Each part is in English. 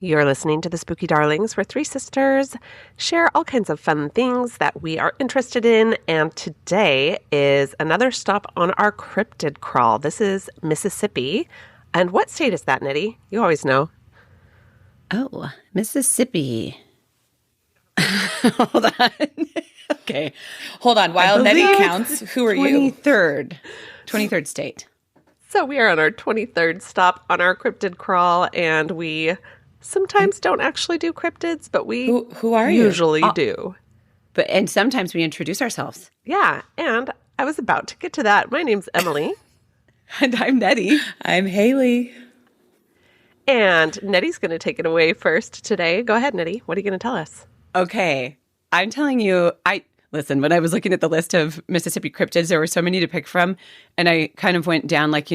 You're listening to The Spooky Darlings, where three sisters share all kinds of fun things that we are interested in. And today is another stop on our cryptid crawl. This is Mississippi. And what state is that, Nettie? You always know. Oh, Mississippi. Hold on. Okay. Hold on. While Nettie counts, who are you? 23rd state. So we are on our 23rd stop on our cryptid crawl, and we sometimes don't actually do cryptids, but we who are you? Usually do. And sometimes we introduce ourselves. Yeah, and I was about to get to that. My name's Emily. And I'm Nettie. I'm Haley. And Nettie's going to take it away first today. Go ahead, Nettie. What are you going to tell us? Okay. I'm telling you, listen, when I was looking at the list of Mississippi cryptids, there were so many to pick from. And I kind of went down like,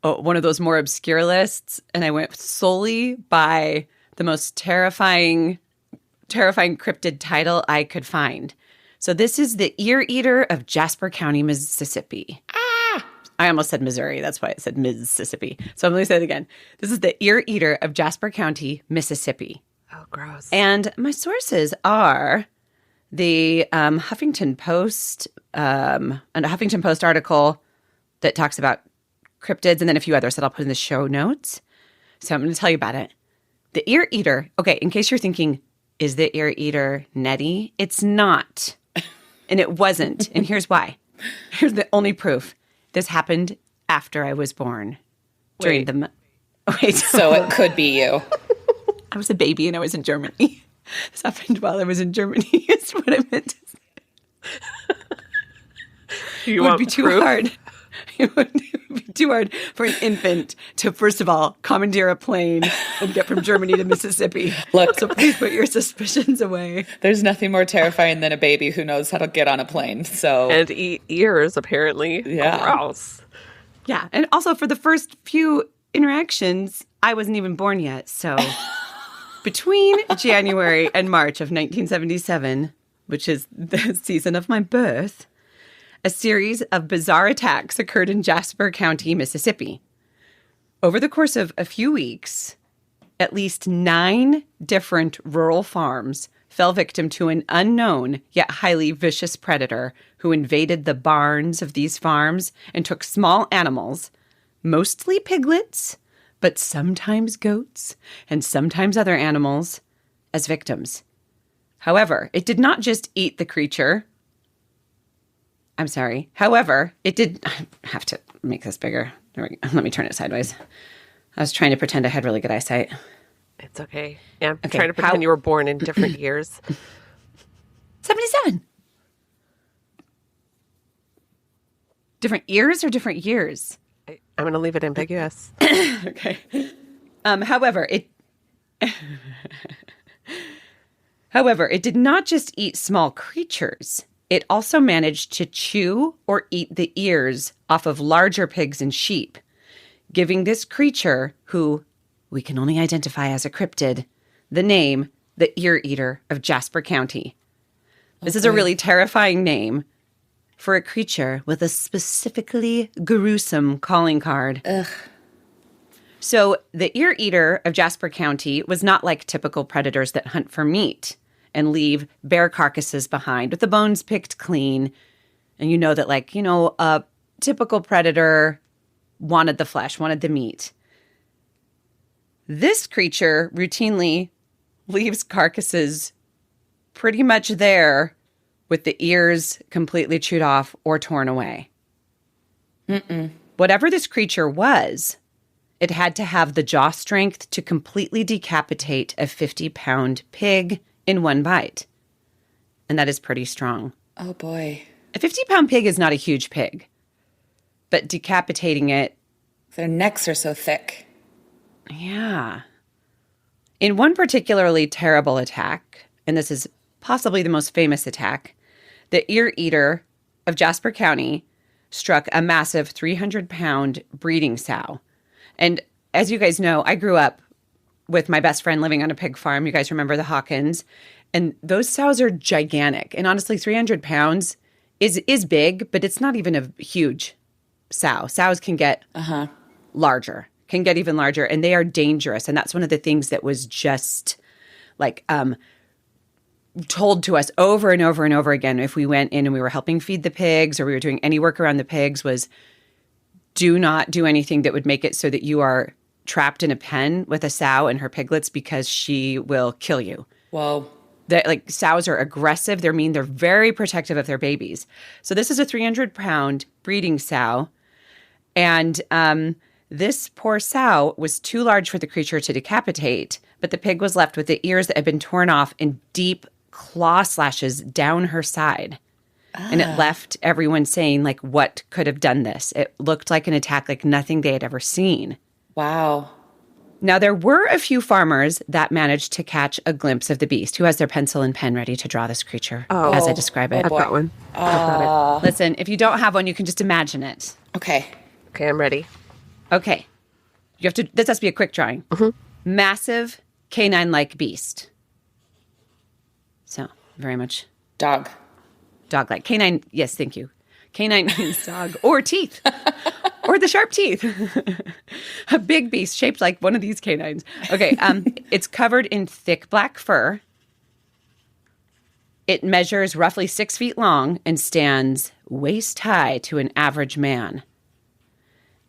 one of those more obscure lists. And I went solely by the most terrifying cryptid title I could find. So this is the ear eater of Jasper County, Mississippi. I almost said Missouri. That's why I said Mississippi. So I'm going to say it again. This is the ear eater of Jasper County, Mississippi. Oh, gross. And my sources are the Huffington Post, and a Huffington Post article that talks about cryptids, and then a few others that I'll put in the show notes. So I'm going to tell you about it. The ear eater. Okay, in case you're thinking, is the ear eater Nettie? It's not. And it wasn't. And here's why. Here's the only proof. This happened after I was born. During the... Wait. So it could be you. I was a baby and I was in Germany. This happened while I was in Germany is what I meant to say. It would be too hard. It would be too hard for an infant to, first of all, commandeer a plane and get from Germany to Mississippi. Look, so please put your suspicions away. There's nothing more terrifying than a baby who knows how to get on a plane. And eat ears, apparently. Yeah. Gross. Yeah. And also for the first few interactions, I wasn't even born yet. So between January and March of 1977, which is the season of my birth, a series of bizarre attacks occurred in Jasper County, Mississippi. Over the course of a few weeks, at least 9 different rural farms fell victim to an unknown yet highly vicious predator who invaded the barns of these farms and took small animals, mostly piglets, but sometimes goats and sometimes other animals, as victims. However, it did not just eat the creature. I'm sorry. However, it did... I have to make this bigger. Let me turn it sideways. I was trying to pretend I had really good eyesight. It's okay. Yeah, I'm trying to pretend you were born in different years. 77. Different ears or different years? I'm going to leave it ambiguous. Okay. However, it did not just eat small creatures. It also managed to chew or eat the ears off of larger pigs and sheep, giving this creature, who we can only identify as a cryptid, the name the ear eater of Jasper County. This is a really terrifying name for a creature with a specifically gruesome calling card. Ugh. So the ear eater of Jasper County was not like typical predators that hunt for meat and leave bare carcasses behind with the bones picked clean. And you know that, a typical predator wanted the flesh, wanted the meat. This creature routinely leaves carcasses pretty much there with the ears completely chewed off or torn away. Whatever this creature was, it had to have the jaw strength to completely decapitate a 50-pound pig in one bite. And that is pretty strong. Oh, boy. A 50-pound pig is not a huge pig, but decapitating it... Their necks are so thick. Yeah. In one particularly terrible attack, and this is possibly the most famous attack, the ear eater of Jasper County struck a massive 300-pound breeding sow. And as you guys know, I grew up with my best friend living on a pig farm. You guys remember the Hawkins. And those sows are gigantic. And honestly, 300 pounds is big, but it's not even a huge sow. Sows can get larger, can get even larger, and they are dangerous. And that's one of the things that was just like told to us over and over and over again if we went in and we were helping feed the pigs or we were doing any work around the pigs was do not do anything that would make it so that you are trapped in a pen with a sow and her piglets because she will kill you. Whoa. Like sows are aggressive. They're mean. They're very protective of their babies. So this is a 300-pound breeding sow. And this poor sow was too large for the creature to decapitate, but the pig was left with the ears that had been torn off and deep claw slashes down her side. And it left everyone saying, like, what could have done this? It looked like an attack like nothing they had ever seen. Wow. Now, there were a few farmers that managed to catch a glimpse of the beast. Who has their pencil and pen ready to draw this creature as I describe it? I've got one. I've got it. Listen, if you don't have one, you can just imagine it. Okay. Okay, I'm ready. Okay. This has to be a quick drawing. Massive canine-like beast. So, very much Dog. dog-like. Canine, yes, thank you. Canine means dog or teeth. Or the sharp teeth. A big beast shaped like one of these canines. Okay, it's covered in thick black fur. It measures roughly 6 feet long and stands waist high to an average man.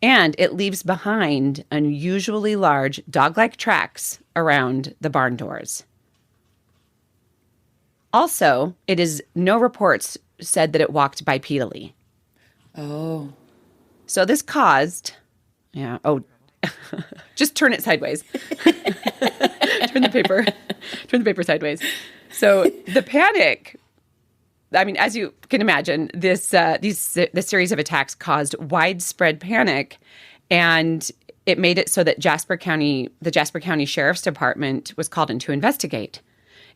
And it leaves behind unusually large dog-like tracks around the barn doors. Also, no reports said that it walked bipedally. Oh. So this caused, just turn it sideways. Turn the paper sideways. So the panic, I mean, as you can imagine, this series of attacks caused widespread panic, and it made it so that the Jasper County Sheriff's Department was called in to investigate.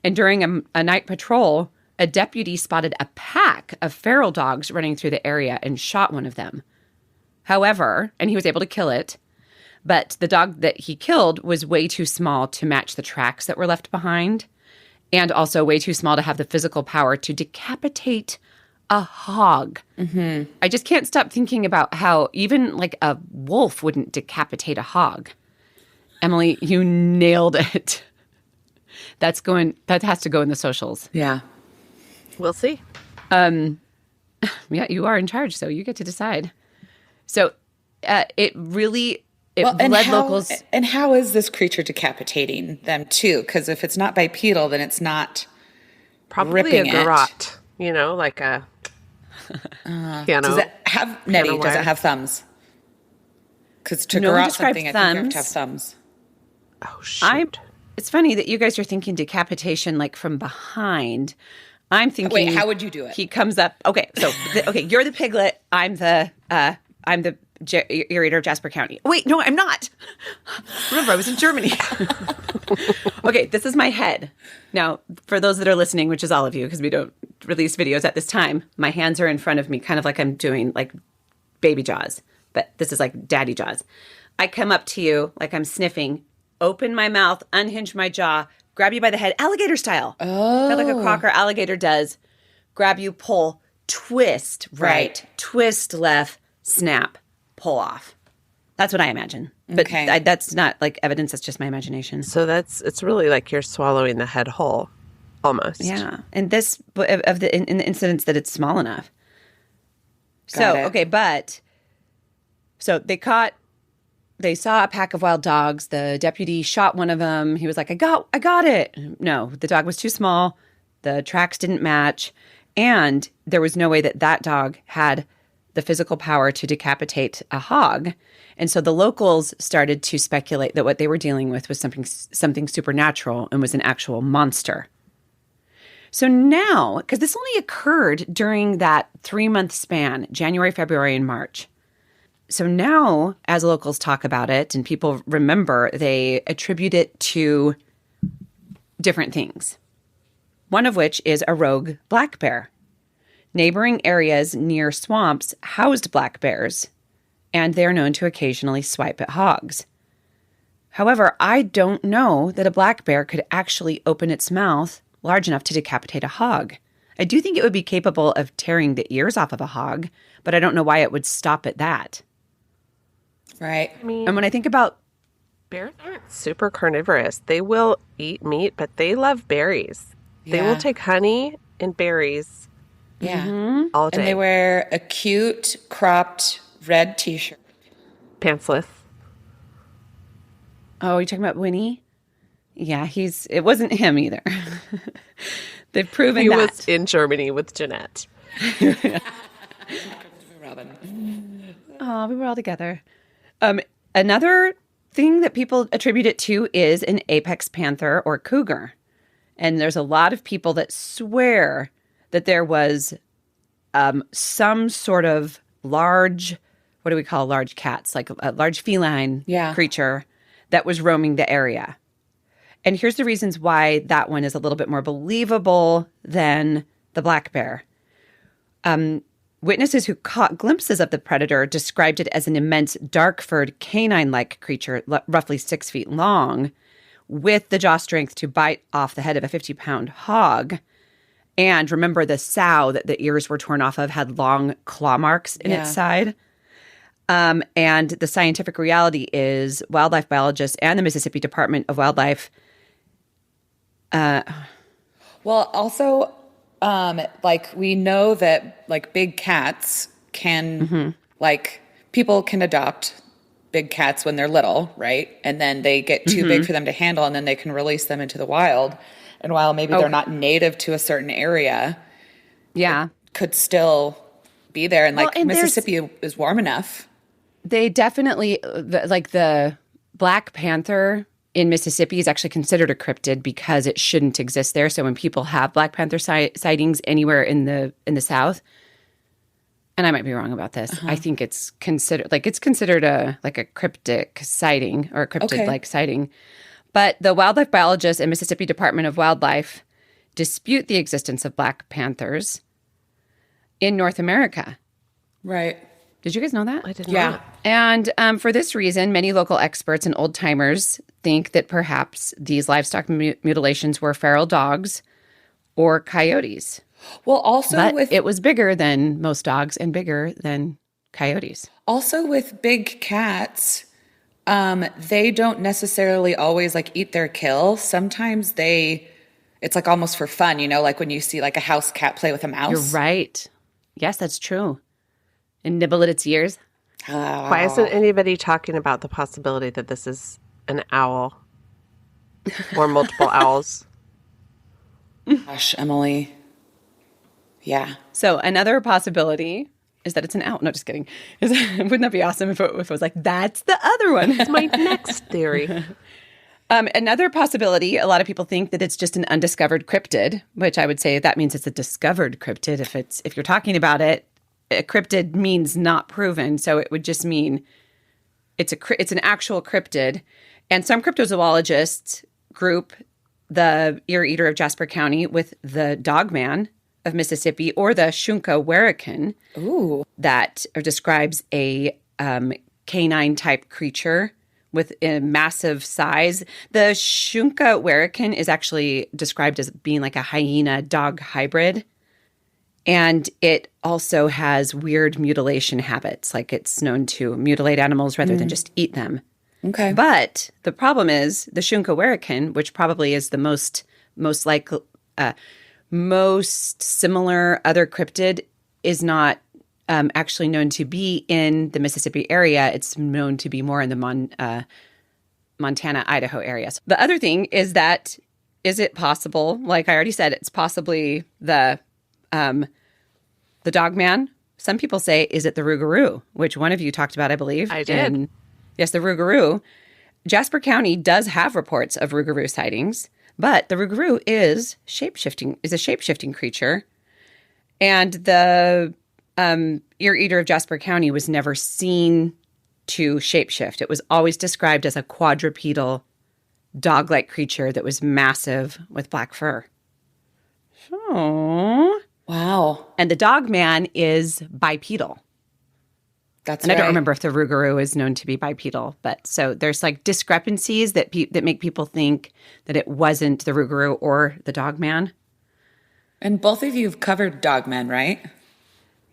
And during a night patrol, a deputy spotted a pack of feral dogs running through the area and shot one of them. However, and he was able to kill it, but the dog that he killed was way too small to match the tracks that were left behind, and also way too small to have the physical power to decapitate a hog. Mm-hmm. I just can't stop thinking about how even like a wolf wouldn't decapitate a hog. Emily, you nailed it. That has to go in the socials. Yeah. We'll see. Yeah, you are in charge, so you get to decide. So it led locals. And how is this creature decapitating them too? Because if it's not bipedal, then it's not Probably ripping a garrote, like a piano. Does it have Nettie? Does it have thumbs? Because to garrote something, I think you have to have thumbs. Oh shoot! It's funny that you guys are thinking decapitation like from behind. I'm thinking. Wait, how would you do it? He comes up. Okay, so you're the piglet. I'm the Irrigator of Jasper County. Wait, no, I'm not. Remember, I was in Germany. Okay, this is my head. Now, for those that are listening, which is all of you, because we don't release videos at this time, my hands are in front of me, kind of like I'm doing like baby jaws, but this is like daddy jaws. I come up to you like I'm sniffing, open my mouth, unhinge my jaw, grab you by the head, alligator style. Oh. Like a croc or alligator does. Grab you, pull, twist right, twist left, snap, pull off. That's what I imagine. But okay. That's not like evidence. That's just my imagination. So it's really like you're swallowing the head whole, almost. Yeah. And this, in the incidents that it's small enough. So they saw a pack of wild dogs. The deputy shot one of them. He was like, I got it. No, the dog was too small. The tracks didn't match. And there was no way that dog had the physical power to decapitate a hog. And so the locals started to speculate that what they were dealing with was something supernatural and was an actual monster. So now, because this only occurred during that 3-month span, January, February, and March. So now, as locals talk about it and people remember, they attribute it to different things. One of which is a rogue black bear. Neighboring areas near swamps housed black bears, and they're known to occasionally swipe at hogs. However, I don't know that a black bear could actually open its mouth large enough to decapitate a hog. I do think it would be capable of tearing the ears off of a hog, but I don't know why it would stop at that. Right. And when I think about Bears aren't super carnivorous. They will eat meat, but they love berries. They will take honey and berries all day. And they wear a cute cropped red t-shirt. Pantsless. Oh, you're talking about Winnie? Yeah, it wasn't him either. They've proven he that. He was in Germany with Jeanette. Robin. Oh, we were all together. Another thing that people attribute it to is an apex panther or cougar. And there's a lot of people that swear that there was some sort of large, what do we call large cats, like a large feline creature that was roaming the area. And here's the reasons why that one is a little bit more believable than the black bear. Witnesses who caught glimpses of the predator described it as an immense dark-furred canine-like creature, roughly 6 feet long, with the jaw strength to bite off the head of a 50-pound hog. And remember, the sow that the ears were torn off of had long claw marks in its side. And the scientific reality is wildlife biologists and the Mississippi Department of Wildlife. Well, also, like we know that like big cats can, like people can adopt big cats when they're little, right? And then they get too big for them to handle, and then they can release them into the wild. And while maybe they're not native to a certain area, it could still be there. And like Mississippi is warm enough. They definitely, like the Black Panther in Mississippi is actually considered a cryptid because it shouldn't exist there. So when people have Black Panther sightings anywhere in the South, and I might be wrong about this, I think it's considered a cryptic sighting or a cryptid-like sighting. But the wildlife biologists and Mississippi Department of Wildlife dispute the existence of Black Panthers in North America. Right. Did you guys know that? I did not. And for this reason, many local experts and old-timers think that perhaps these livestock mutilations were feral dogs or coyotes. Well, also it was bigger than most dogs and bigger than coyotes. Also with big cats, they don't necessarily always like eat their kill. Sometimes it's like almost for fun, like when you see like a house cat play with a mouse. You're right. Yes, that's true. And nibble at its ears. Why isn't anybody talking about the possibility that this is an owl or multiple owls? Gosh, Emily. Yeah. So another possibility is that it's an owl. No, just kidding. Wouldn't that be awesome if it was like, that's the other one? It's my next theory. Another possibility, a lot of people think that it's just an undiscovered cryptid, which I would say that means it's a discovered cryptid. If you're talking about it, a cryptid means not proven, so it would just mean it's an actual cryptid. And some cryptozoologists group the ear eater of Jasper County with the dogman of Mississippi or the Shunka werican that describes a canine-type creature with a massive size. The Shunka werican is actually described as being like a hyena-dog hybrid. And it also has weird mutilation habits, like it's known to mutilate animals rather than just eat them. Okay. But the problem is the Shunka werican, which probably is the most similar other cryptid, is not actually known to be in the Mississippi area. It's known to be more in the Montana, Idaho areas. The other thing is that, is it possible, like I already said, it's possibly the dogman. Some people say, is it the rougarou, which one of you talked about, I believe. I did. Yes, the rougarou. Jasper County does have reports of rougarou sightings, but the rougarou is a shape-shifting creature. And the ear eater of Jasper County was never seen to shapeshift. It was always described as a quadrupedal, dog-like creature that was massive with black fur. Oh. Wow. And the dog man is bipedal. That's and right. I don't remember if the rougarou is known to be bipedal, but so there's like discrepancies that make people think that it wasn't the rougarou or the dog man. And both of you have covered dogmen, right?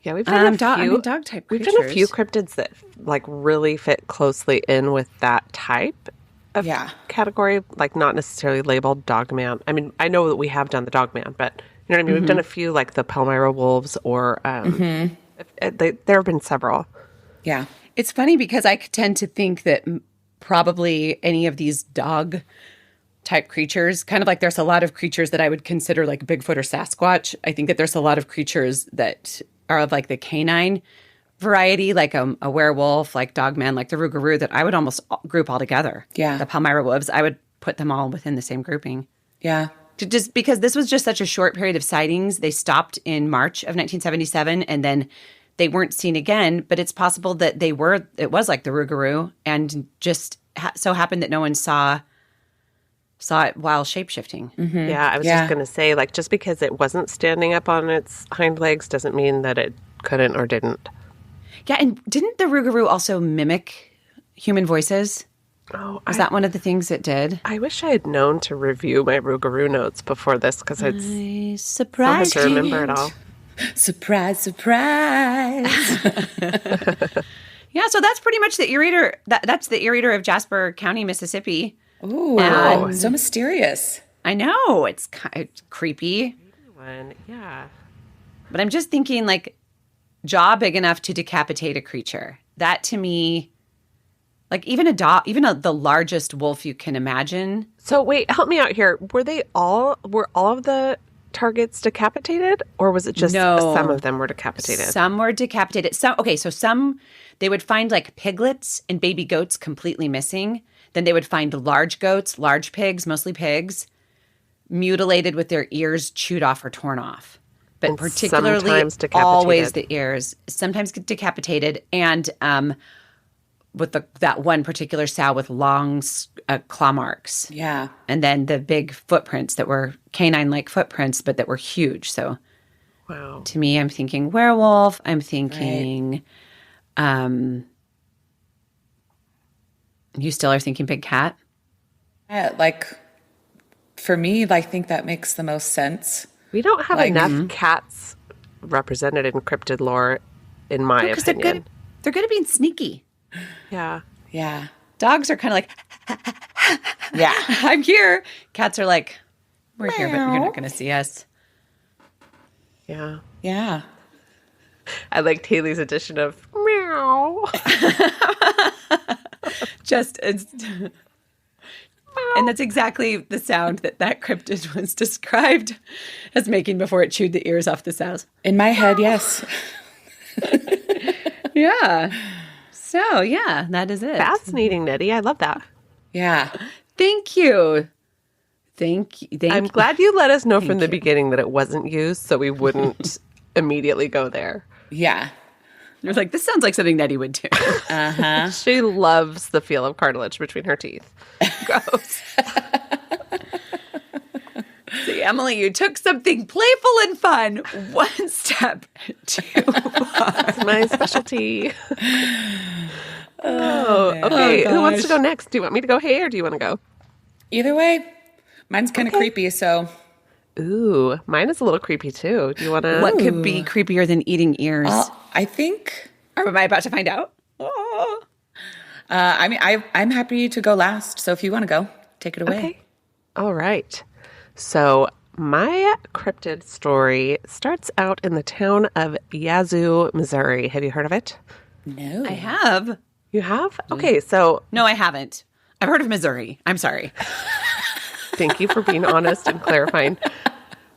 Yeah, we've done dog type creatures. We've done a few cryptids that like really fit closely in with that type. of category, like not necessarily labeled Dogman. I mean, I know that we have done the Dogman, but you know what I mean? We've done a few like the Palmyra wolves or there have been several. Yeah. It's funny because I tend to think that probably any of these dog type creatures, kind of like there's a lot of creatures that I would consider like Bigfoot or Sasquatch. I think that there's a lot of creatures that are of like the canine variety, like a werewolf, like Dogman, like the Rougarou, that I would almost group all together. Yeah. The Palmyra wolves, I would put them all within the same grouping. Yeah. Just because this was just such a short period of sightings. They stopped in March of 1977 and then they weren't seen again, but it's possible that it was like the Rougarou and just so happened that no one saw it while shapeshifting. Yeah, I was just going to say, like, just because it wasn't standing up on its hind legs doesn't mean that it couldn't or didn't. Yeah, and didn't the Rougarou also mimic human voices? Oh, Was that one of the things it did? I wish I had known to review my Rougarou notes before this because it's so hard to remember it all. Surprise, surprise. Yeah, so that's pretty much the Earator. That's the Earator of Jasper County, Mississippi. Ooh, wow. So mysterious. I know. It's kind of creepy. Yeah. But I'm just thinking, like, jaw big enough to decapitate a creature. That, to me, like, even the largest wolf you can imagine. So, wait, help me out here. Were all of the targets decapitated? Or was it just some of them were decapitated? Some were decapitated. So some, they would find, like, piglets and baby goats completely missing. Then they would find large goats, large pigs, mostly pigs, mutilated with their ears chewed off or torn off. But and particularly always the ears, sometimes decapitated, and with that one particular sow with long claw marks. Yeah. And then the big footprints that were canine-like footprints, but that were huge. So wow. To me, I'm thinking werewolf. I'm thinking... You still are thinking big cat? Yeah, like, for me, I think that makes the most sense. We don't have enough cats represented in cryptid lore, in my opinion. They're good at being sneaky. Yeah. Yeah. Dogs are kind of like, yeah, I'm here. Cats are like, we're here, but you're not going to see us. Yeah. Yeah. I liked Haley's edition of meow. And that's exactly the sound that cryptid was described as making before it chewed the ears off the sows. In my head, yes. Yeah. So, yeah, that is it. Fascinating, Nettie. I love that. Yeah. Thank you. Thank you. I'm glad you let us know from the beginning that it wasn't used so we wouldn't immediately go there. Yeah. You're like, this sounds like something Nettie would do. Uh-huh. She loves the feel of cartilage between her teeth. Gross. See, Emily, you took something playful and fun one step too far. That's my specialty. Okay. Who wants to go next? Do you want me to go hey or do you want to go? Either way, mine's kind of creepy, so... Ooh, mine is a little creepy too. Do you want to? What could be creepier than eating ears? I think... Am I about to find out? Oh. I mean, I'm happy to go last, so if you want to go, take it away. Okay. All right. So my cryptid story starts out in the town of Yazoo, Missouri. Have you heard of it? No. I have. You have? Okay, so... No, I haven't. I've heard of Missouri. I'm sorry. Thank you for being honest and clarifying.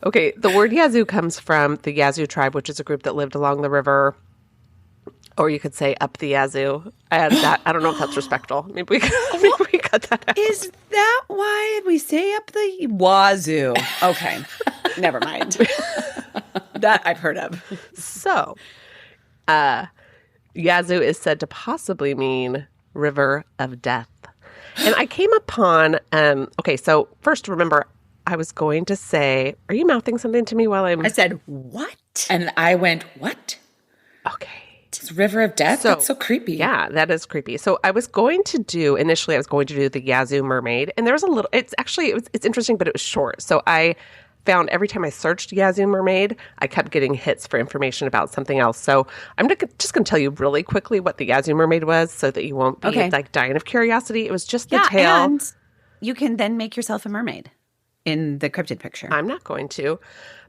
Okay, the word Yazoo comes from the Yazoo tribe, which is a group that lived along the river, or you could say up the Yazoo. I don't know if that's respectful. Maybe we cut that out. Is that why we say up the wazoo? Okay, never mind. That I've heard of. So, Yazoo is said to possibly mean river of death. And I came upon, okay, so first remember, I was going to say, are you mouthing something to me while I'm... I said, what? And I went, what? Okay. It's River of Death? That's so creepy. Yeah, that is creepy. So I was going to do the Yazoo Mermaid, and there was a little, it's interesting, but it was short. So I found every time I searched Yazoo mermaid, I kept getting hits for information about something else. So I'm just going to tell you really quickly what the Yazoo mermaid was so that you won't be like dying of curiosity. It was just the tail. And you can then make yourself a mermaid in the cryptid picture. I'm not going to.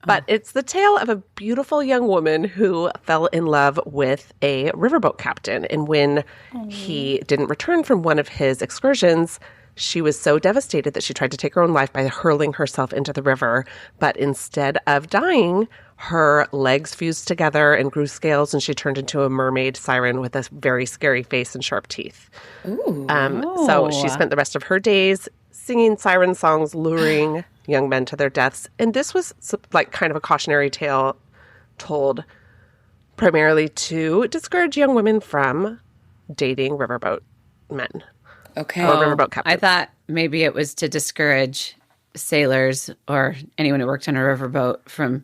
But it's the tale of a beautiful young woman who fell in love with a riverboat captain. And when he didn't return from one of his excursions, she was so devastated that she tried to take her own life by hurling herself into the river. But instead of dying, her legs fused together and grew scales, and she turned into a mermaid siren with a very scary face and sharp teeth. So she spent the rest of her days singing siren songs, luring young men to their deaths. And this was like kind of a cautionary tale told primarily to discourage young women from dating riverboat men. Okay. Or riverboat captains. I thought maybe it was to discourage sailors or anyone who worked on a riverboat from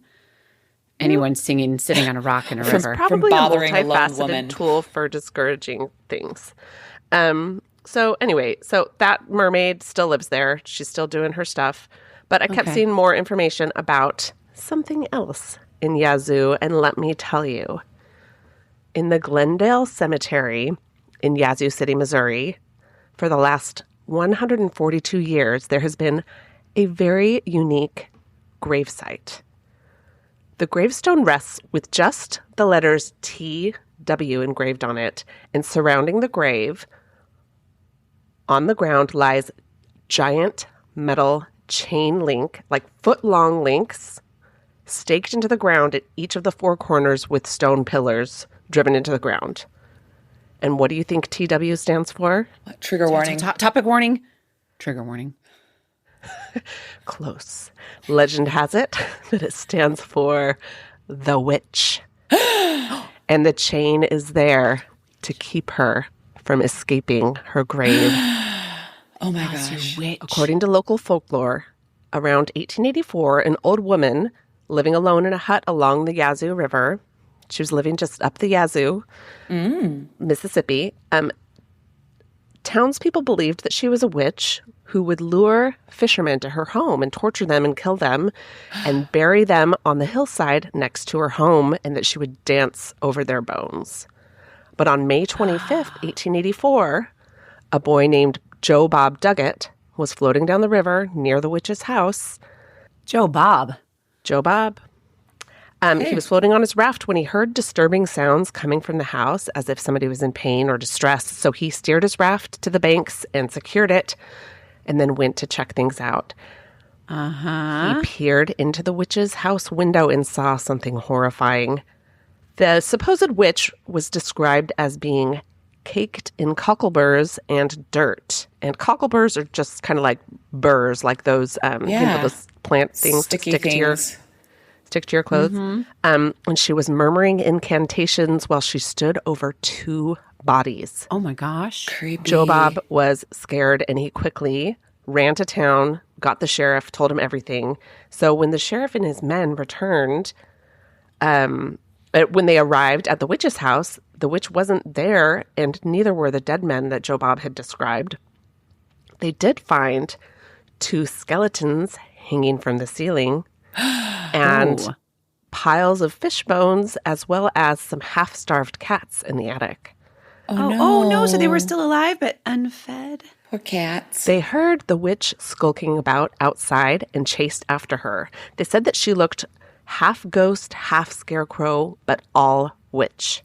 anyone sitting on a rock in a river. It's probably a bothering a lone multifaceted woman. tool for discouraging things. So anyway, so that mermaid still lives there. She's still doing her stuff. But I kept seeing more information about something else in Yazoo. And let me tell you, in the Glendale Cemetery in Yazoo City, Missouri, for the last 142 years, there has been a very unique gravesite. The gravestone rests with just the letters T.W. engraved on it, and surrounding the grave, on the ground lies giant metal chain link, like foot-long links, staked into the ground at each of the four corners with stone pillars driven into the ground. And what do you think TW stands for? Trigger warning. Topic warning. Trigger warning. Close. Legend has it that it stands for the witch. And the chain is there to keep her from escaping her grave. Oh my gosh. According to local folklore, around 1884, an old woman living alone in a hut along the Yazoo River, she was living just up the Yazoo, Mississippi. Townspeople believed that she was a witch who would lure fishermen to her home and torture them and kill them and bury them on the hillside next to her home, and that she would dance over their bones. But on May 25th, 1884, a boy named Joe Bob Duggett was floating down the river near the witch's house. Joe Bob. He was floating on his raft when he heard disturbing sounds coming from the house, as if somebody was in pain or distress. So he steered his raft to the banks and secured it, and then went to check things out. He peered into the witch's house window and saw something horrifying. The supposed witch was described as being caked in cockleburrs and dirt. And cockleburrs are just kind of like burrs, like those, those plant things that Sticky stick to your clothes. And she was murmuring incantations while she stood over two bodies. Oh my gosh. Creepy. Joe Bob was scared, and he quickly ran to town, got the sheriff, told him everything. So when the sheriff and his men returned, when they arrived at the witch's house, the witch wasn't there, and neither were the dead men that Joe Bob had described. They did find two skeletons hanging from the ceiling and piles of fish bones, as well as some half-starved cats in the attic. Oh no. So they were still alive but unfed? Poor cats. They heard the witch skulking about outside and chased after her. They said that she looked half ghost, half scarecrow, but all witch.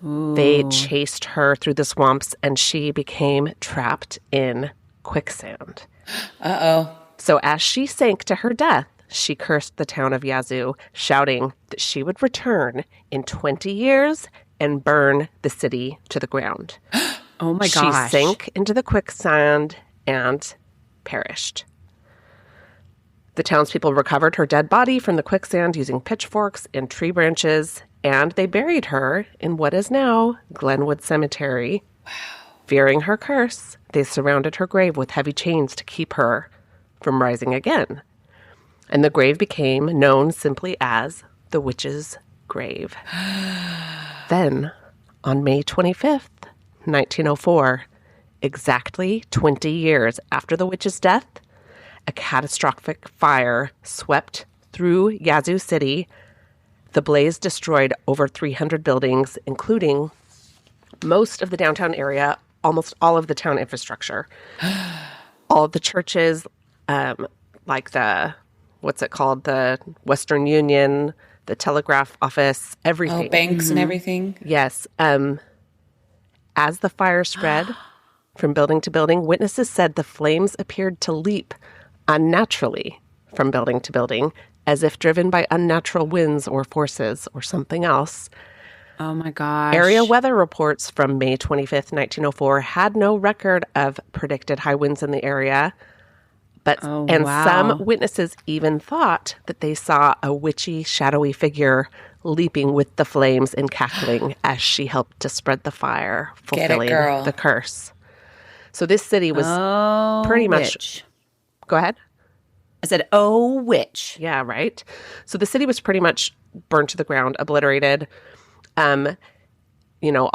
They chased her through the swamps, and she became trapped in quicksand. Uh-oh. So as she sank to her death, she cursed the town of Yazoo, shouting that she would return in 20 years and burn the city to the ground. Oh my gosh. She sank into the quicksand and perished. The townspeople recovered her dead body from the quicksand using pitchforks and tree branches, and they buried her in what is now Glenwood Cemetery. Wow. Fearing her curse, they surrounded her grave with heavy chains to keep her from rising again. And the grave became known simply as the witch's grave. Then, on May 25th, 1904, exactly 20 years after the witch's death, a catastrophic fire swept through Yazoo City. The blaze destroyed over 300 buildings, including most of the downtown area, almost all of the town infrastructure. All of the churches, like the, what's it called? The Western Union, the telegraph office, everything. Oh, banks and everything? Yes. As the fire spread from building to building, witnesses said the flames appeared to leap unnaturally from building to building, as if driven by unnatural winds or forces or something else. Oh, my gosh. Area weather reports from May 25th, 1904 had no record of predicted high winds in the area. But some witnesses even thought that they saw a witchy, shadowy figure leaping with the flames and cackling as she helped to spread the fire, fulfilling the curse. So this city was pretty much... Go ahead. I said, oh, witch. Yeah, right. So the city was pretty much burned to the ground, obliterated. All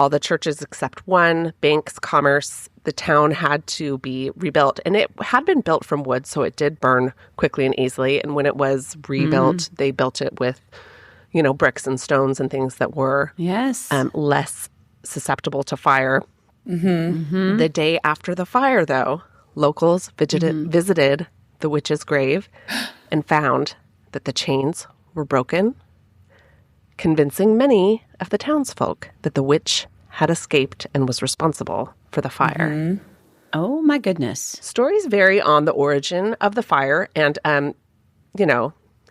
the churches except one, banks, commerce. The town had to be rebuilt. And it had been built from wood, so it did burn quickly and easily. And when it was rebuilt, they built it with, bricks and stones and things that were less susceptible to fire. The day after the fire, though, locals visited the witch's grave and found that the chains were broken, convincing many of the townsfolk that the witch had escaped and was responsible for the fire. Oh, my goodness. Stories vary on the origin of the fire, and,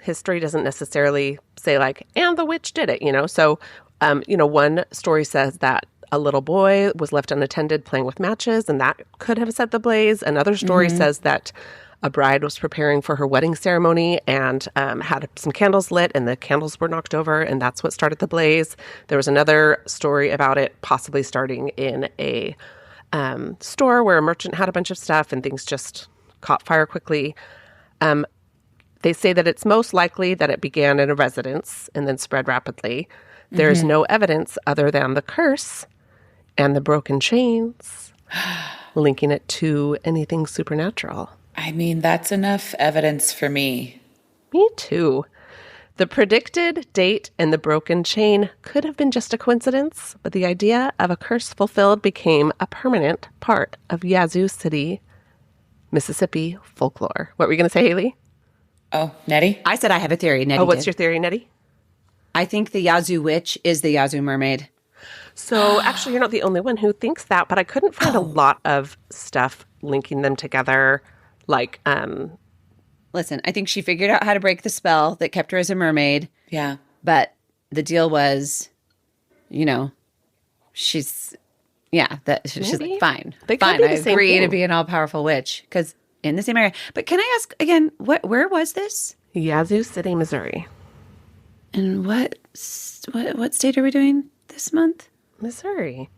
history doesn't necessarily say, and the witch did it, So, one story says that a little boy was left unattended playing with matches, and that could have set the blaze. Another story says that a bride was preparing for her wedding ceremony and had some candles lit, and the candles were knocked over, and that's what started the blaze. There was another story about it possibly starting in a store where a merchant had a bunch of stuff, and things just caught fire quickly. They say that it's most likely that it began in a residence and then spread rapidly. There's no evidence other than the curse and the broken chains linking it to anything supernatural. I mean, that's enough evidence for me. Me too. The predicted date and the broken chain could have been just a coincidence, but the idea of a curse fulfilled became a permanent part of Yazoo City, Mississippi folklore. What were you going to say, Haley? Oh, Nettie? I said I have a theory. Nettie what's did. your theory, Nettie? I think the Yazoo witch is the Yazoo mermaid. So actually, you're not the only one who thinks that, but I couldn't find a lot of stuff linking them together. Listen, I think she figured out how to break the spell that kept her as a mermaid. Yeah. But the deal was, she's like, fine. They could fine, be I the same agree thing. to be an all-powerful witch because in the same area. But can I ask again, where was this? Yazoo City, Missouri. And what state are we doing this month? Missouri.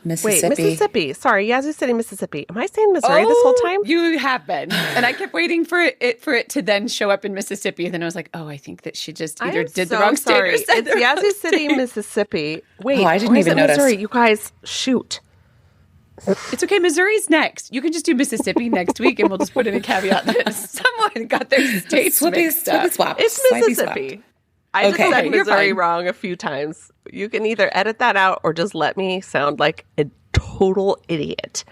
Mississippi. Wait, Mississippi. Sorry, Yazoo City, Mississippi. Am I saying Missouri this whole time? You have been. And I kept waiting for it to then show up in Mississippi. And then I was like, I think that she just either did the wrong state or said It's Yazoo City, Mississippi. Wait, I didn't even notice. Missouri? You guys, shoot. It's okay. Missouri's next. You can just do Mississippi next week, and we'll just put in a caveat that someone got their states mixed up. Swap. It's Mississippi. I just said Missouri wrong a few times. You can either edit that out or just let me sound like a total idiot.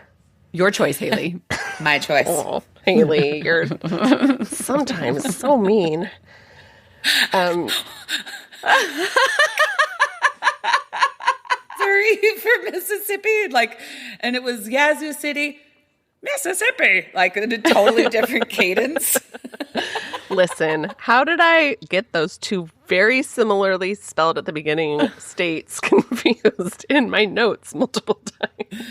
Your choice, Haley. My choice. Oh, Haley, you're sometimes so mean. Missouri for Mississippi, and it was Yazoo City, Mississippi, in a totally different cadence. Listen, how did I get those two very similarly spelled at the beginning states confused in my notes multiple times?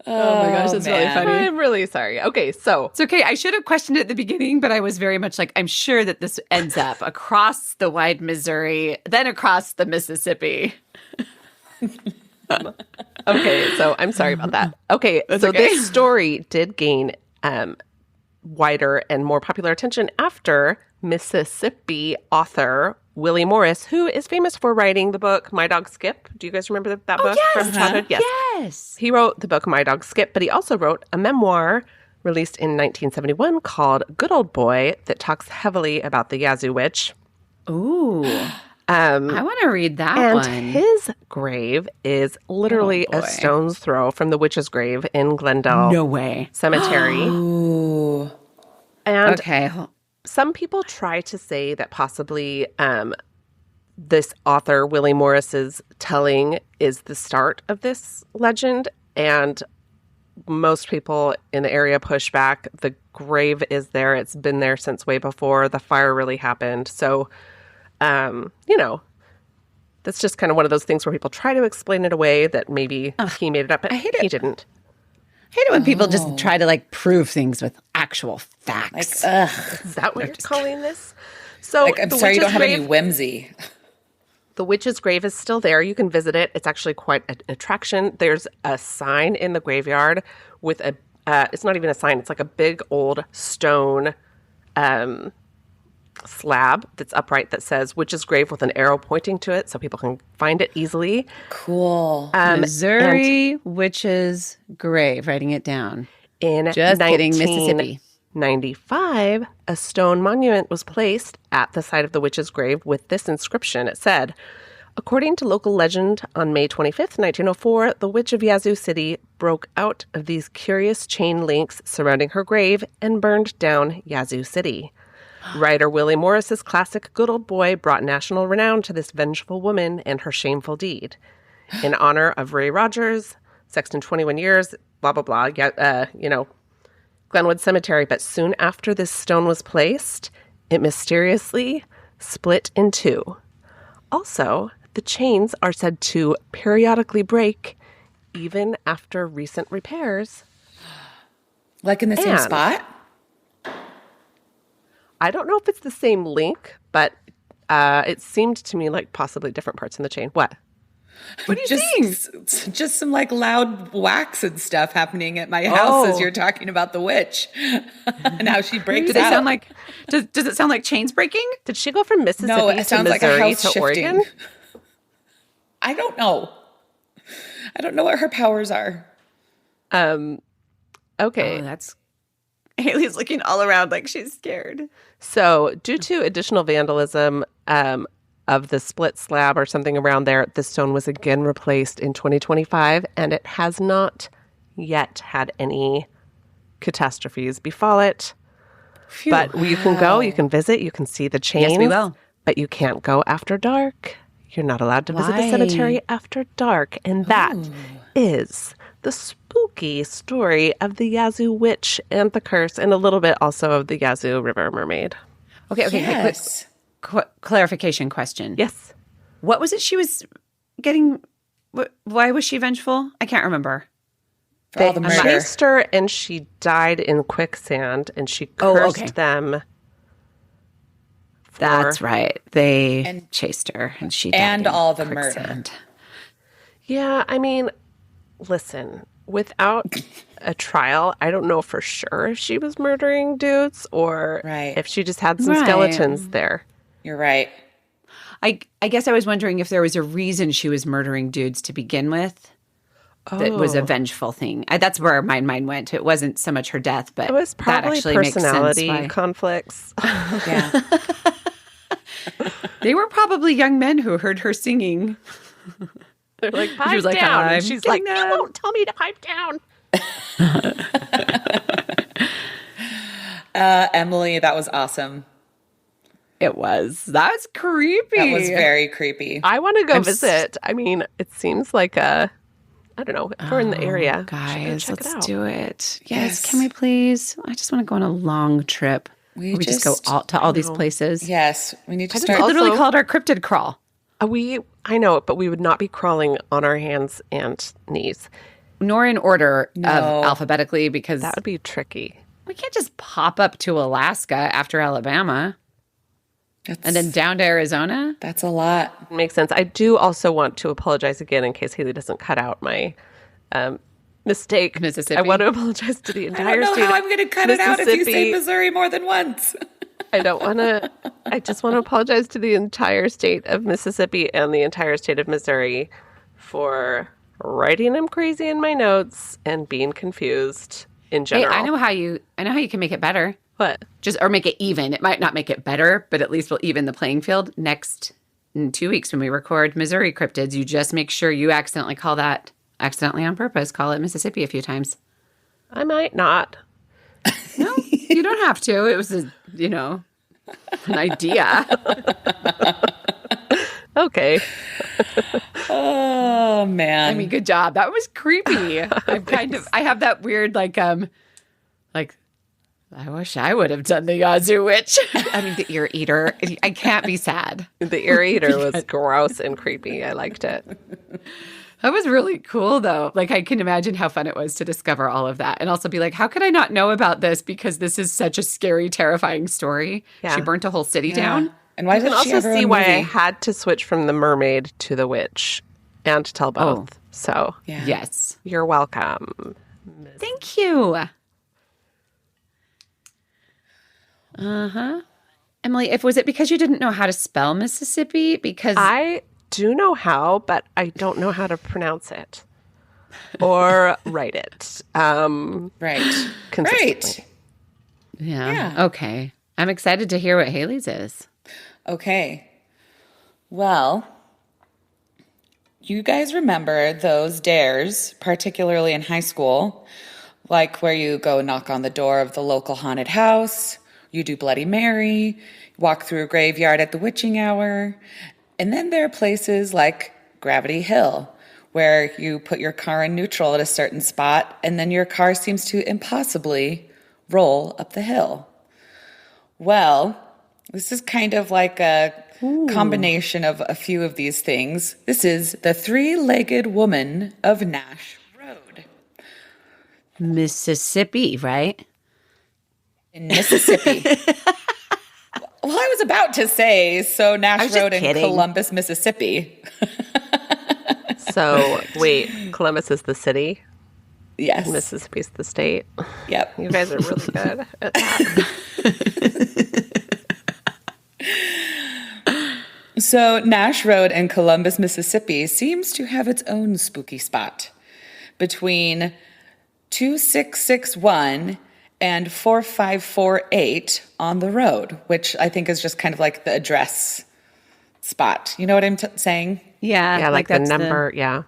Oh my gosh, that's really funny. I'm really sorry. Okay, so. It's okay. I should have questioned it at the beginning, but I was very much I'm sure that this ends up across the wide Missouri, then across the Mississippi. Okay, so I'm sorry about that. Okay, this story did gain wider and more popular attention after Mississippi author Willie Morris, who is famous for writing the book My Dog Skip. Do you guys remember that book from childhood? Yes. He wrote the book My Dog Skip, but he also wrote a memoir released in 1971 called Good Old Boy that talks heavily about the Yazoo Witch. Ooh. I want to read that one. And his grave is literally a stone's throw from the witch's grave in Glendale No way. Cemetery. Ooh. And Okay. some people try to say that possibly this author, Willie Morris's telling, is the start of this legend. And most people in the area push back. The grave is there. It's been there since way before the fire really happened. So, that's just kind of one of those things where people try to explain it away that maybe he made it up, but he didn't. I hate it when people just try to prove things with actual facts. Is that what you're calling this? So I'm sorry you don't have any whimsy. The witch's grave is still there. You can visit it. It's actually quite an attraction. There's a sign in the graveyard with it's not even a sign. It's like a big old stone slab that's upright that says witch's grave with an arrow pointing to it so people can find it easily. Cool. Missouri Witch's Grave, writing it down. In Just kidding, Mississippi. 1995, a stone monument was placed at the site of the witch's grave with this inscription. It said, according to local legend, on May 25th, 1904, the Witch of Yazoo City broke out of these curious chain links surrounding her grave and burned down Yazoo City. Writer Willie Morris's classic Good Old Boy brought national renown to this vengeful woman and her shameful deed. In honor of Ray Rogers, Sexton 21 years, blah, blah, blah, Glenwood Cemetery. But soon after this stone was placed, it mysteriously split in two. Also, the chains are said to periodically break even after recent repairs. Like in the same spot? I don't know if it's the same link, but it seemed to me like possibly different parts in the chain. What? What are you saying? Just some loud whacks and stuff happening at my house as you're talking about the witch and how she breaks Does it out. sound like? Does it sound like chains breaking? Did she go from Mississippi No, it to sounds like a Missouri house to shifting. Oregon? I don't know. I don't know what her powers are. Okay. Oh, that's Haley's looking all around like she's scared. So, due to additional vandalism of the split slab or something around there, the stone was again replaced in 2025, and it has not yet had any catastrophes befall it. Phew. But you can go, you can visit, you can see the chains. Yes, we will. But you can't go after dark. You're not allowed to visit the cemetery after dark. And that is the spooky story of the Yazoo Witch and the curse, and a little bit also of the Yazoo River Mermaid. Okay. Yes. Clarification question. Yes. What was it she was getting? Why was she vengeful? I can't remember. For all the murder. Chased her, and she died in quicksand, and she cursed them. That's right. They chased her, and she died And in all the quicksand. murder. Yeah, I mean, listen, without a trial, I don't know for sure if she was murdering dudes or if she just had some skeletons there. You're right. I guess I was wondering if there was a reason she was murdering dudes to begin with. That was a vengeful thing. That's where my mind went. It wasn't so much her death, but It was probably that actually personality makes sense. conflicts. Yeah. They were probably young men who heard her singing. They're like, pipe She was like, down. I'm And she's like, getting you them. won't tell me to pipe down. Emily, that was awesome. It was. That's creepy. That was very creepy. I want to go visit. I mean, it seems like I don't know, if we're in the area. Guys, check it let's out. do it. Yes. Yes. Can we please? I just want to go on a long trip. We We just go to all these places. Yes. We need to We start. literally Also- called our cryptid crawl. I know, but we would not be crawling on our hands and knees. Nor in order No. of alphabetically, because That would be tricky. we can't just pop up to Alaska after Alabama and then down to Arizona. That's a lot. Makes sense. I do also want to apologize again in case Haley doesn't cut out my mistake. Mississippi. I want to apologize to the I entire don't know state how of I'm going to cut it out if you say Mississippi. Missouri more than once. I don't want to. I just want to apologize to the entire state of Mississippi and the entire state of Missouri for writing them crazy in my notes and being confused in general. Hey, I know how you can make it better. What? Or make it even. It might not make it better, but at least we'll even the playing field. In 2 weeks when we record Missouri Cryptids, you just make sure you accidentally on purpose, call it Mississippi a few times. I might not. No, you don't have to. It was an idea. Okay. Oh man. I mean, good job. That was creepy. I have that weird I wish I would have done the Yazoo witch. I mean, the ear eater. I can't be sad. The ear eater was gross and creepy. I liked it. That was really cool, though. Like, I can imagine how fun it was to discover all of that. And also be like, how could I not know about this? Because this is such a scary, terrifying story. Yeah. She burnt a whole city down. And why You did can she also have her see own why I movie? had to switch from the mermaid to the witch and to tell both. So Yeah. Yes. you're welcome. Thank you. Uh-huh. Emily, was it because you didn't know how to spell Mississippi? Because I do know how, but I don't know how to pronounce it or write it. Right. Consistently. Yeah. Okay. I'm excited to hear what Haley's is. Okay. Well, you guys remember those dares, particularly in high school, like where you go knock on the door of the local haunted house, you do Bloody Mary, walk through a graveyard at the witching hour, and then there are places like Gravity Hill, where you put your car in neutral at a certain spot, and then your car seems to impossibly roll up the hill. Well, this is kind of like a combination of a few of these things. This is the three-legged woman of Nash Road. Mississippi, right? In Mississippi. Well, I was about to say, so Nash Road in Columbus, Mississippi. So, wait, Columbus is the city? Yes. Mississippi's the state? Yep. You guys are really good at that. So Nash Road in Columbus, Mississippi seems to have its own spooky spot between 2661 and 4548 on the road, which I think is just kind of like the address spot. You know what I'm saying? Yeah. Yeah, like the that's number. Yeah.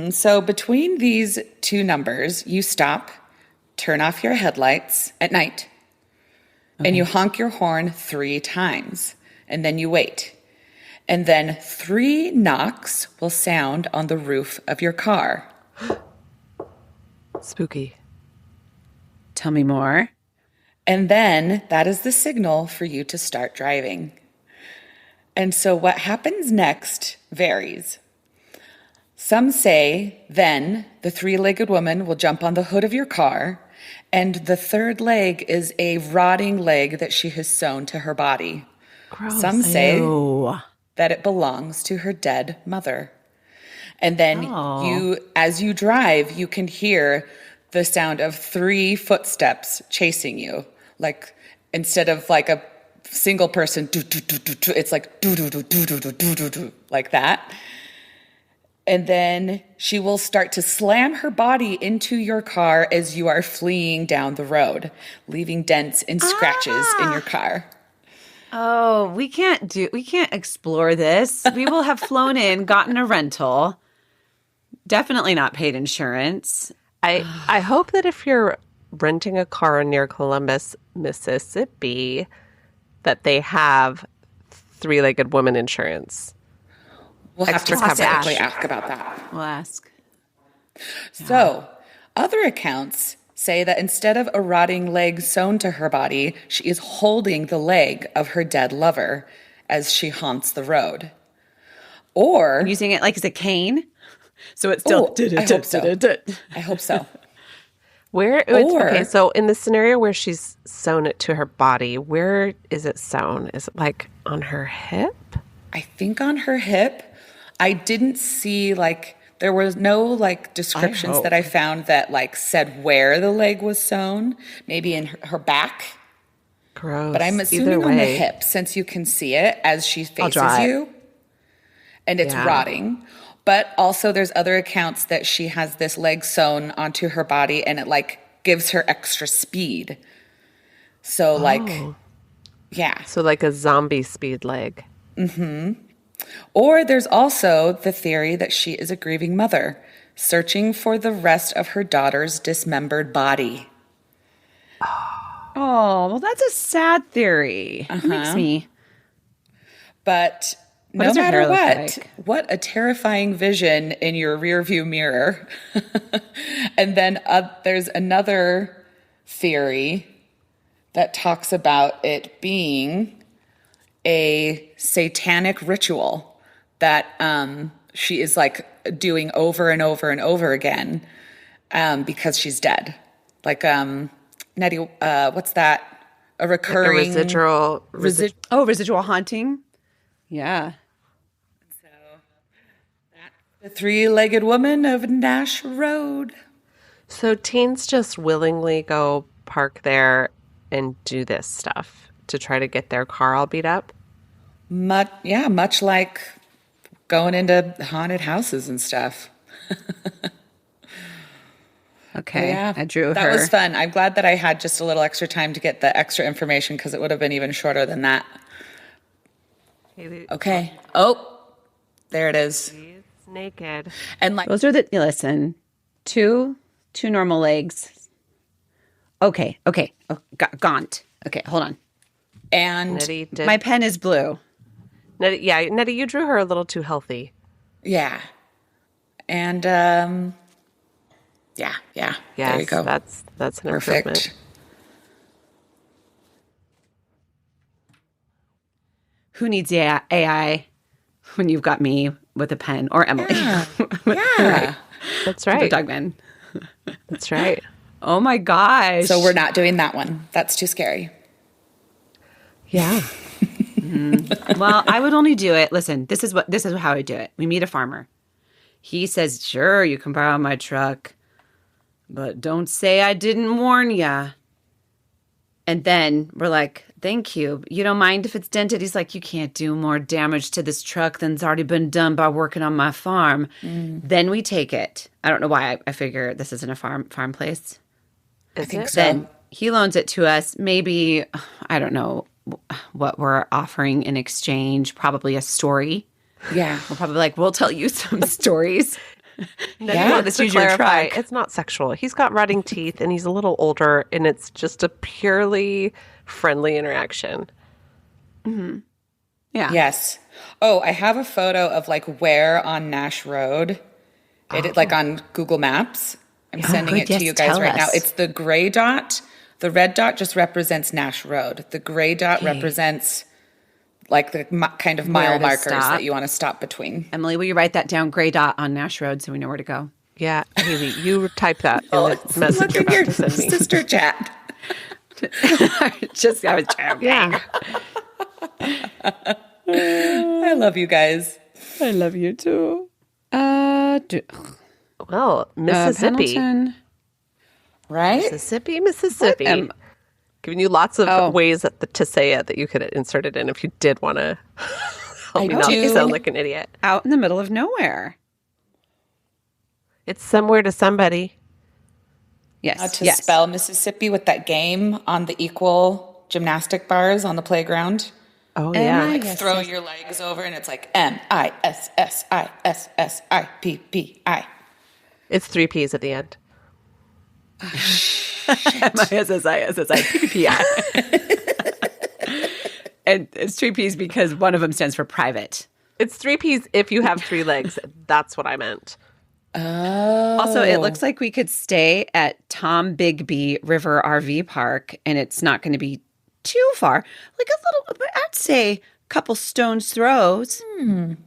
So between these two numbers, you stop, turn off your headlights at night, and you honk your horn 3 times, and then you wait. And then 3 knocks will sound on the roof of your car. Spooky. Tell me more. And then that is the signal for you to start driving. And so what happens next varies. Some say then the 3-legged woman will jump on the hood of your car, and the 3rd leg is a rotting leg that she has sewn to her body. Gross. Some say Ew. that it belongs to her dead mother. And then as you drive, you can hear the sound of 3 footsteps chasing you. Like, instead of like a single person, it's like like that. And then she will start to slam her body into your car as you are fleeing down the road, leaving dents and scratches in your car. Oh, we can't explore this. We will have flown in, gotten a rental, definitely not paid insurance. I hope that if you're renting a car near Columbus, Mississippi, that they have 3-legged woman insurance. We'll have to Extra specifically coverage. ask about that. We'll ask. So, other accounts say that instead of a rotting leg sewn to her body, she is holding the leg of her dead lover as she haunts the road. Or Using it like as a cane? So it's still... I hope so. I hope so. Okay, so in the scenario where she's sewn it to her body, where is it sewn? Is it like on her hip? I think on her hip. I didn't see there was no descriptions that I found that said where the leg was sewn. Maybe in her back. Gross. But I'm assuming on the hip, since you can see it as she faces you. And it's rotting. But also there's other accounts that she has this leg sewn onto her body and it gives her extra speed. So like, yeah. So like a zombie speed leg. Or there's also the theory that she is a grieving mother, searching for the rest of her daughter's dismembered body. Oh, well, that's a sad theory. It makes me... But no does her hair matter look what, like? what a terrifying vision in your rearview mirror. And then there's another theory that talks about it being a satanic ritual that she is like doing over and over and over again because she's dead. Like, Nettie, what's that? A recurring... residual haunting? Yeah. So, that's the three-legged woman of Nash Road. So teens just willingly go park there and do this stuff to try to get their car all beat up? Much like going into haunted houses and stuff. Okay, Yeah, I drew her. That was fun. I'm glad that I had just a little extra time to get the extra information because it would have been even shorter than that. Okay. Oh, there it is. She's naked. And like, Those are the... Listen, two normal legs. Okay. Oh, gaunt. Okay, hold on. and Nettie did. My pen is blue. Nettie, you drew her a little too healthy. yeah. And yeah. Yes, There you go. That's an improvement. Perfect. Who needs AI when you've got me with a pen, or Emily? Yeah. That's The right. Dogman. That's right. Oh my gosh. So we're not doing that one. That's too scary. Yeah. Well, I would only do it. Listen, this is how I do it. We meet a farmer. He says, "Sure, you can borrow my truck, but don't say I didn't warn ya." And then we're like, "Thank you. You don't mind if it's dented?" He's like, "You can't do more damage to this truck than's already been done by working on my farm." Then we take it. I don't know why I figure this isn't a farm place. I think it? so. Then he loans it to us. Maybe, I don't know what we're offering in exchange. Probably a story. Yeah. We're probably like, we'll tell you some stories. Nettie wants let's to use your clarify, truck. it's not sexual. He's got rotting teeth and he's a little older, and it's just a purely friendly interaction. Yeah. Yes. Oh, I have a photo of like where on Nash Road. Like on Google Maps. I'm sending good. it to Yes, you guys tell right now. us. It's the gray dot. The red dot just represents Nash Road. The gray dot represents like the kind of mile Where to markers stop. that you want to stop between. Emily, will you write that down? Gray dot on Nash Road so we know where to go. Yeah, Haley, you type that in the message you're Look at about to your send me. sister chat. I was joking. Yeah. I love you guys. I love you too. Well, Mississippi. Pendleton. Right? Mississippi. Giving you lots of ways to say it that you could insert it in if you did want to help me not do. sound like an idiot. Out in the middle of nowhere. It's somewhere to somebody. Yes. To spell Mississippi with that game on the equal gymnastic bars on the playground. Oh, yeah. Like throw your legs over and it's like MISSISSIPPI. It's 3 P's at the end. PPPI. And it's 3 P's because one of them stands for private. It's 3 P's if you have 3 legs. That's what I meant. Also, it looks like we could stay at Tom Bigby River RV Park, and it's not going to be too far. Like a little, I'd say a couple stones throws,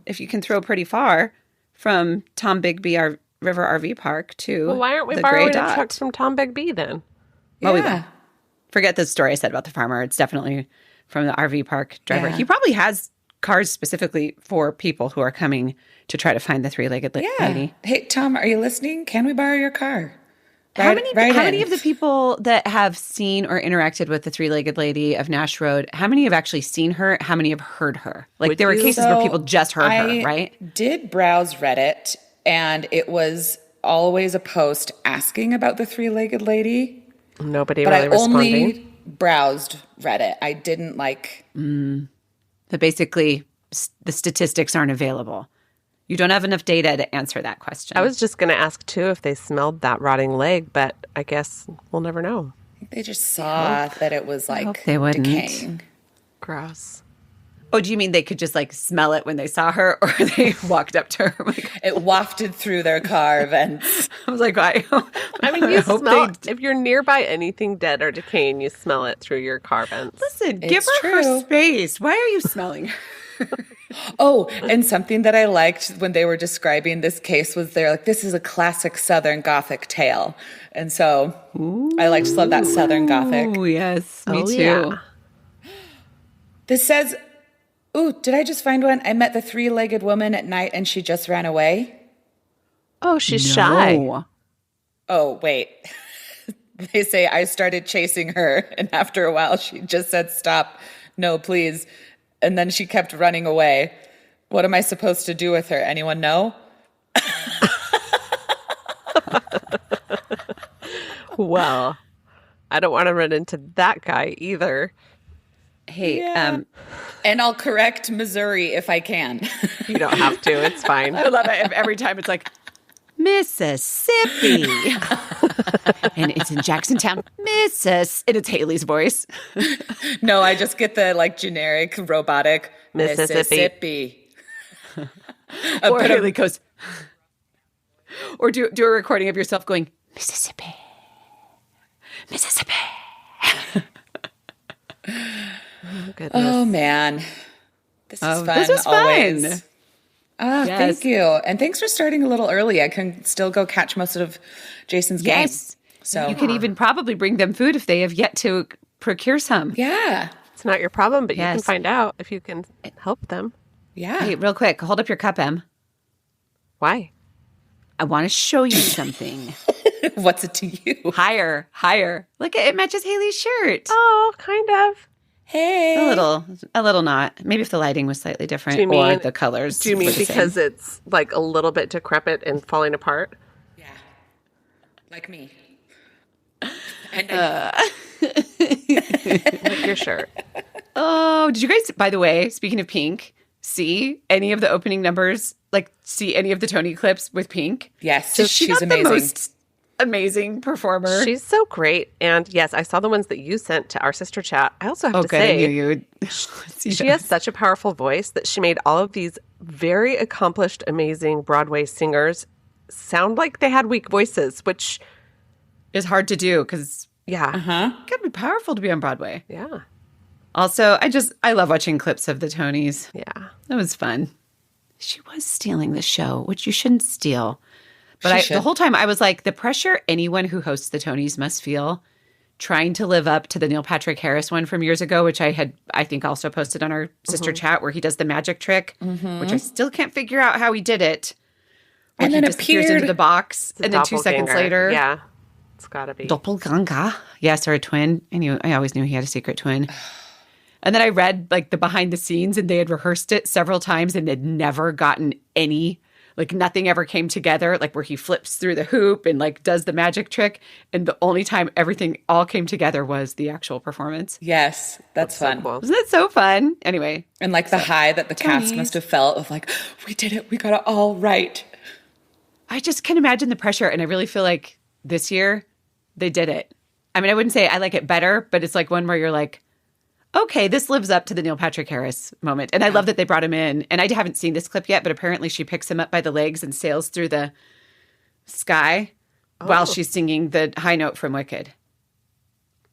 if you can throw pretty far, from Tom Bigby River RV Park to Well, why aren't we the borrowing Gray a Dot. truck from Tom Bigby then? Well, we will. Forget the story I said about the farmer. It's definitely from the RV park driver. Yeah. He probably has cars specifically for people who are coming to try to find the three-legged lady. Hey, Tom, are you listening? Can we borrow your car? How many of the people that have seen or interacted with the three-legged lady of Nash Road, how many have actually seen her? How many have heard her? Like, there were cases where people just heard her, right? I did browse Reddit, and it was always a post asking about the three-legged lady. Nobody But really I responding. only browsed Reddit. I didn't like. So basically, the statistics aren't available. You don't have enough data to answer that question. I was just going to ask, too, if they smelled that rotting leg, but I guess we'll never know. They just saw that it was like they wouldn't. decaying. Gross. Oh, do you mean they could just like smell it when they saw her, or they walked up to her? Like, It wafted through their car vents. I was like, I mean, you hope smell they- if you're nearby anything dead or decaying, you smell it through your car vents. Listen, give It's her true. space. Why are you smelling her? Oh, and something that I liked when they were describing this case was they're like, this is a classic Southern Gothic tale. And so I just love that Southern Gothic. Oh, yes. Me Oh, too. yeah. This says, ooh, did I just find one? I met the three-legged woman at night and she just ran away. Oh, she's shy. No. Oh, wait. They say I started chasing her, and after a while she just said, stop, no, please. And then she kept running away. What am I supposed to do with her? Anyone know? Well, I don't want to run into that guy either. Hey, And I'll correct Missouri if I can. You don't have to. It's fine. I love it. Every time it's like, Mississippi. And it's in Jacksontown, Mississippi. And it's Haley's voice. No, I just get the like generic robotic Mississippi. Or Haley goes, or do a recording of yourself going, Mississippi. Mississippi. Oh, goodness. Oh man, this is fun. This was fun. Always. Ah, Yes. thank you, and thanks for starting a little early. I can still go catch most of Jason's games. So You can even probably bring them food if they have yet to procure some. yeah, It's not your problem, but you can Yes. find out if you can help them. yeah. Hey, real quick, hold up your cup, Em. Why? I want to show you something. What's it to you? Higher. Look, it matches Haley's shirt. Oh, kind of. Hey, A little not. Maybe if the lighting was slightly different Do you or mean- the colors. Do you mean were the same. because it's like a little bit decrepit and falling apart? yeah, like me. And Like your shirt. Oh, did you guys, by the way, speaking of Pink, see any of the opening numbers? Like, see any of the Tony clips with Pink? yes, She's she's not amazing. the most amazing performer. She's so great. And yes, I saw the ones that you sent to our sister chat. I also have to good. I knew say, you would see she that. has such a powerful voice that she made all of these very accomplished, amazing Broadway singers sound like they had weak voices, which, It's hard to do because yeah. it can be powerful to be on Broadway. Yeah. Also, I love watching clips of the Tonys. Yeah. That was fun. She was stealing the show, which you shouldn't steal. But She should. the whole time I was like, the pressure anyone who hosts the Tonys must feel trying to live up to the Neil Patrick Harris one from years ago, which I think also posted on our sister chat, where he does the magic trick, which I still can't figure out how he did it. Where And he then disappears appeared- into the box, and then 2 seconds Doppelganger. later, Yeah. It's got to be. doppelganger. Yes, or a twin. I always knew he had a secret twin. And then I read like the behind the scenes, and they had rehearsed it several times and had never gotten any, like nothing ever came together, like where he flips through the hoop and like does the magic trick. And the only time everything all came together was the actual performance. Yes, that's So fun. cool. Isn't that so fun? Anyway, And like the high that the cast Tonys. must have felt of like, we did it, we got it all right. I just can imagine the pressure. And I really feel like this year they did it. I mean, I wouldn't say I like it better, but it's like one where you're like, okay, this lives up to the Neil Patrick Harris moment. And I love that they brought him in. And I haven't seen this clip yet, but apparently she picks him up by the legs and sails through the sky while she's singing the high note from Wicked.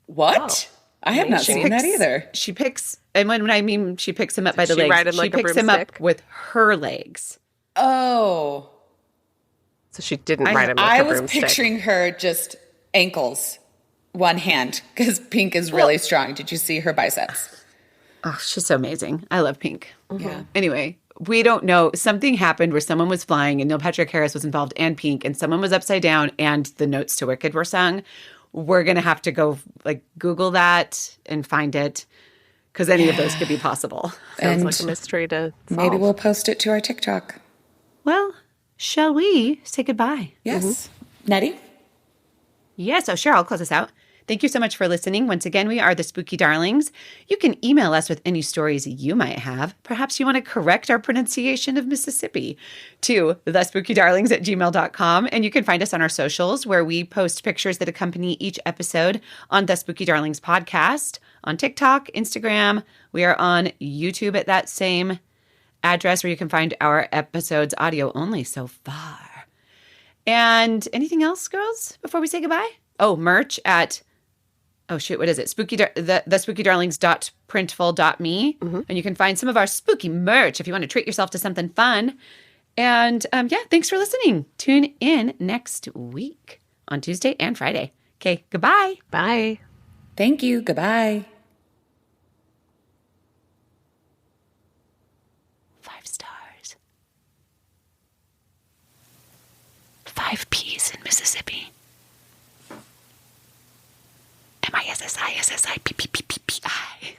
What? I have not seen that either. She picks, and when I mean she picks him up by the she legs, ride him she like a picks him up broomstick? with her legs. Oh, So she didn't write him like I a was broomstick. picturing her just ankles, one hand, because Pink is really strong. Did you see her biceps? Oh, she's so amazing. I love Pink. Yeah. Anyway, we don't know. Something happened where someone was flying and Neil Patrick Harris was involved and Pink, and someone was upside down and the notes to Wicked were sung. We're going to have to go like Google that and find it because any of those could be possible. Sounds And like a mystery to solve. maybe we'll post it to our TikTok. Well, shall we say goodbye? Yes. Nettie? Yes. Oh, sure. I'll close this out. Thank you so much for listening. Once again, we are the Spooky Darlings. You can email us with any stories you might have. Perhaps you want to correct our pronunciation of Mississippi to thespookydarlings@gmail.com. And you can find us on our socials where we post pictures that accompany each episode on the Spooky Darlings podcast, on TikTok, Instagram. We are on YouTube at that same address where you can find our episodes audio only so far. And anything else, girls, before we say goodbye? Oh, merch at, what is it? The spookydarlings.printful.me. And you can find some of our spooky merch if you want to treat yourself to something fun. And thanks for listening. Tune in next week on Tuesday and Friday. Okay, goodbye. Bye. Thank you. Goodbye. 5 stars. 5 P's in Mississippi. MISSI, SSI, PPPPPI.